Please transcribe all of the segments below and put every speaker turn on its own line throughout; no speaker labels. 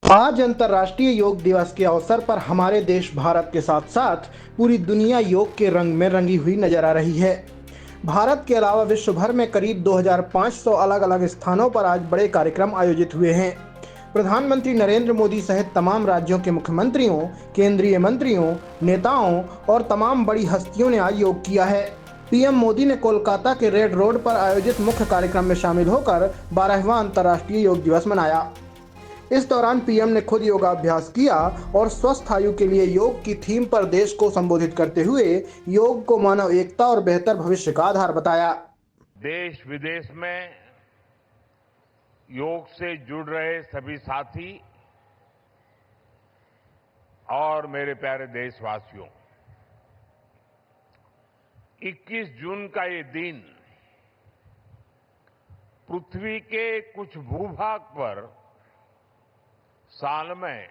आज अंतर्राष्ट्रीय योग दिवस के अवसर पर हमारे देश भारत के साथ साथ पूरी दुनिया योग के रंग में रंगी हुई नजर आ रही है। भारत के अलावा विश्व भर में करीब 2500 अलग अलग स्थानों पर आज बड़े कार्यक्रम आयोजित हुए हैं। प्रधानमंत्री नरेंद्र मोदी सहित तमाम राज्यों के मुख्यमंत्रियों, केंद्रीय मंत्रियों, नेताओं और तमाम बड़ी हस्तियों ने आज योग किया है। पीएम मोदी ने कोलकाता के रेड रोड पर आयोजित मुख्य कार्यक्रम में शामिल होकर 12वां अंतर्राष्ट्रीय योग दिवस मनाया। इस दौरान पीएम ने खुद योगाभ्यास किया और स्वस्थ आयु के लिए योग की थीम पर देश को संबोधित करते हुए योग को मानव एकता और बेहतर भविष्य का आधार बताया।
देश विदेश में योग से जुड़ रहे सभी साथी और मेरे प्यारे देशवासियों, 21 जून का ये दिन पृथ्वी के कुछ भूभाग पर साल में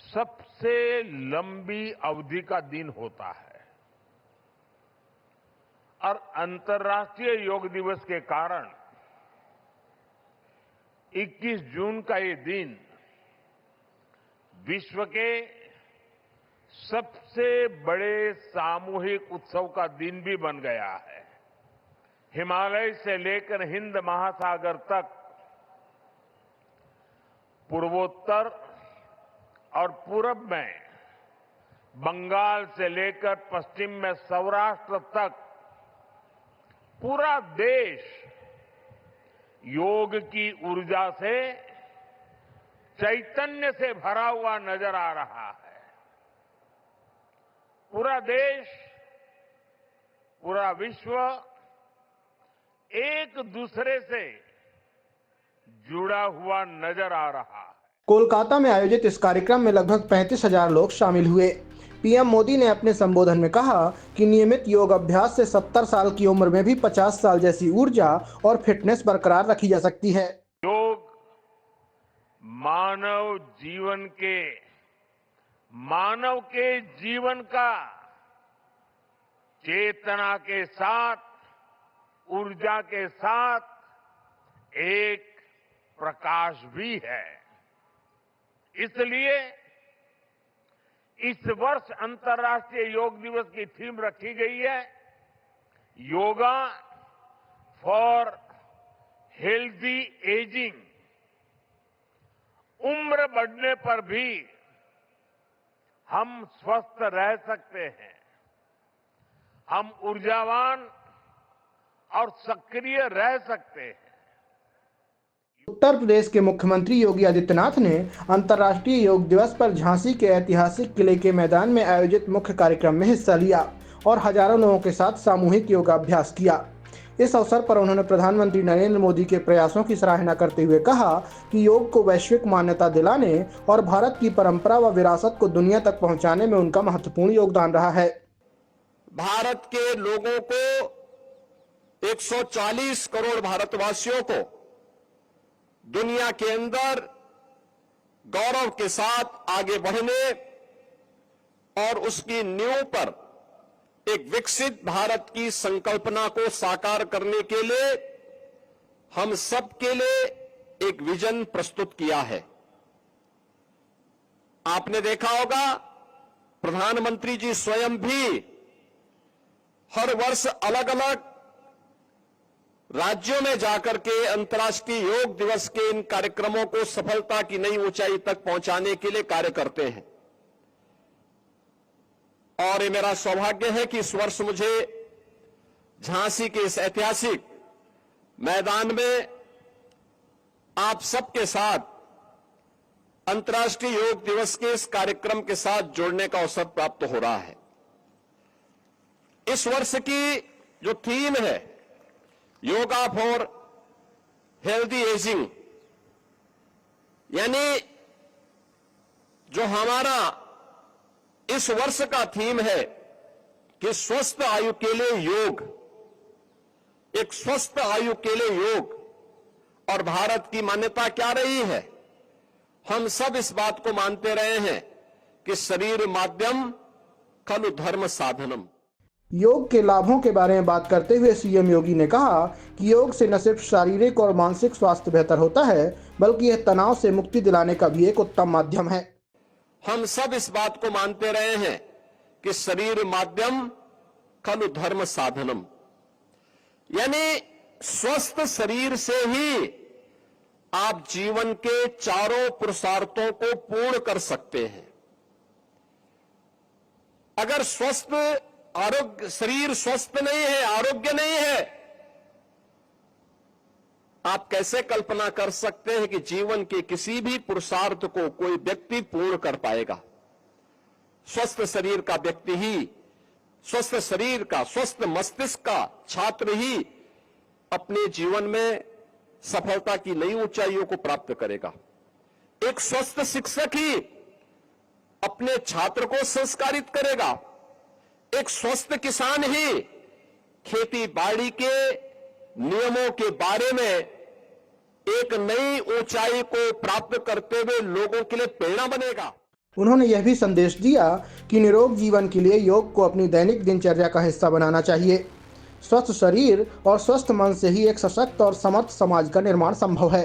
सबसे लंबी अवधि का दिन होता है और अंतर्राष्ट्रीय योग दिवस के कारण 21 जून का ये दिन विश्व के सबसे बड़े सामूहिक उत्सव का दिन भी बन गया है। हिमालय से लेकर हिंद महासागर तक, पूर्वोत्तर और पूरब में बंगाल से लेकर पश्चिम में सौराष्ट्र तक पूरा देश योग की ऊर्जा से, चैतन्य से भरा हुआ नजर आ रहा है। पूरा देश, पूरा विश्व एक दूसरे से जुड़ा हुआ नजर आ रहा है।
कोलकाता में आयोजित इस कार्यक्रम में लगभग 35,000 लोग शामिल हुए। पीएम मोदी ने अपने संबोधन में कहा कि नियमित योग अभ्यास से 70 साल की उम्र में भी 50 साल जैसी ऊर्जा और फिटनेस बरकरार रखी जा सकती है।
योग मानव के जीवन का चेतना के साथ, ऊर्जा के साथ एक प्रकाश भी है। इसलिए इस वर्ष अंतर्राष्ट्रीय योग दिवस की थीम रखी गई है, योगा फॉर हेल्दी एजिंग। उम्र बढ़ने पर भी हम स्वस्थ रह सकते हैं, हम ऊर्जावान और सक्रिय रह सकते हैं।
उत्तर प्रदेश के मुख्यमंत्री योगी आदित्यनाथ ने अंतर्राष्ट्रीय योग दिवस पर झांसी के ऐतिहासिक किले के मैदान में आयोजित मुख्य कार्यक्रम में हिस्सा लिया और हजारों लोगों के साथ सामूहिक योगाभ्यास किया। इस अवसर पर उन्होंने प्रधानमंत्री नरेंद्र मोदी के प्रयासों की सराहना करते हुए कहा कि योग को वैश्विक मान्यता दिलाने और भारत की परंपरा व विरासत को दुनिया तक पहुंचाने में उनका महत्वपूर्ण योगदान रहा है।
भारत के लोगों को, 140 करोड़ भारतवासियों को दुनिया के अंदर गौरव के साथ आगे बढ़ने और उसकी नींव पर एक विकसित भारत की संकल्पना को साकार करने के लिए हम सब के लिए एक विजन प्रस्तुत किया है। आपने देखा होगा, प्रधानमंत्री जी स्वयं भी हर वर्ष अलग अलग राज्यों में जाकर के अंतर्राष्ट्रीय योग दिवस के इन कार्यक्रमों को सफलता की नई ऊंचाई तक पहुंचाने के लिए कार्य करते हैं। और ये मेरा सौभाग्य है कि इस वर्ष मुझे झांसी के इस ऐतिहासिक मैदान में आप सबके साथ अंतर्राष्ट्रीय योग दिवस के इस कार्यक्रम के साथ जोड़ने का अवसर प्राप्त हो रहा है। इस वर्ष की जो थीम है, योगा फॉर हेल्दी एजिंग, यानी जो हमारा इस वर्ष का थीम है कि स्वस्थ आयु के लिए योग, एक स्वस्थ आयु के लिए योग। और भारत की मान्यता क्या रही है? हम सब इस बात को मानते रहे हैं कि शरीर माध्यम खलु धर्म साधनम।
योग के लाभों के बारे में बात करते हुए सीएम योगी ने कहा कि योग से न सिर्फ शारीरिक और मानसिक स्वास्थ्य बेहतर होता है, बल्कि यह तनाव से मुक्ति दिलाने का भी एक उत्तम माध्यम है।
हम सब इस बात को मानते रहे हैं कि शरीर माध्यम खलु धर्म साधनम, यानी स्वस्थ शरीर से ही आप जीवन के चारों पुरुषार्थों को पूर्ण कर सकते हैं। अगर स्वस्थ आरोग्य शरीर स्वस्थ नहीं है, आरोग्य नहीं है, आप कैसे कल्पना कर सकते हैं कि जीवन के किसी भी पुरुषार्थ को कोई व्यक्ति पूर्ण कर पाएगा। स्वस्थ शरीर का व्यक्ति ही, स्वस्थ शरीर का, स्वस्थ मस्तिष्क का छात्र ही अपने जीवन में सफलता की नई ऊंचाइयों को प्राप्त करेगा। एक स्वस्थ शिक्षक ही अपने छात्र को संस्कारित करेगा। एक स्वस्थ किसान ही खेती बाड़ी के नियमों के बारे में एक नई ऊंचाई को प्राप्त करते हुए लोगों के लिए प्रेरणा बनेगा।
उन्होंने यह भी संदेश दिया कि निरोग जीवन के लिए योग को अपनी दैनिक दिनचर्या का हिस्सा बनाना चाहिए। स्वस्थ शरीर और स्वस्थ मन से ही एक सशक्त और समर्थ समाज का निर्माण संभव है।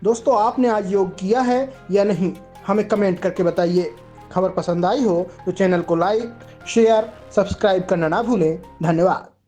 दोस्तों, आपने आज योग किया है या नहीं, हमें कमेंट करके बताइए। खबर पसंद आई हो तो चैनल को लाइक, शेयर, सब्सक्राइब करना ना भूलें। धन्यवाद।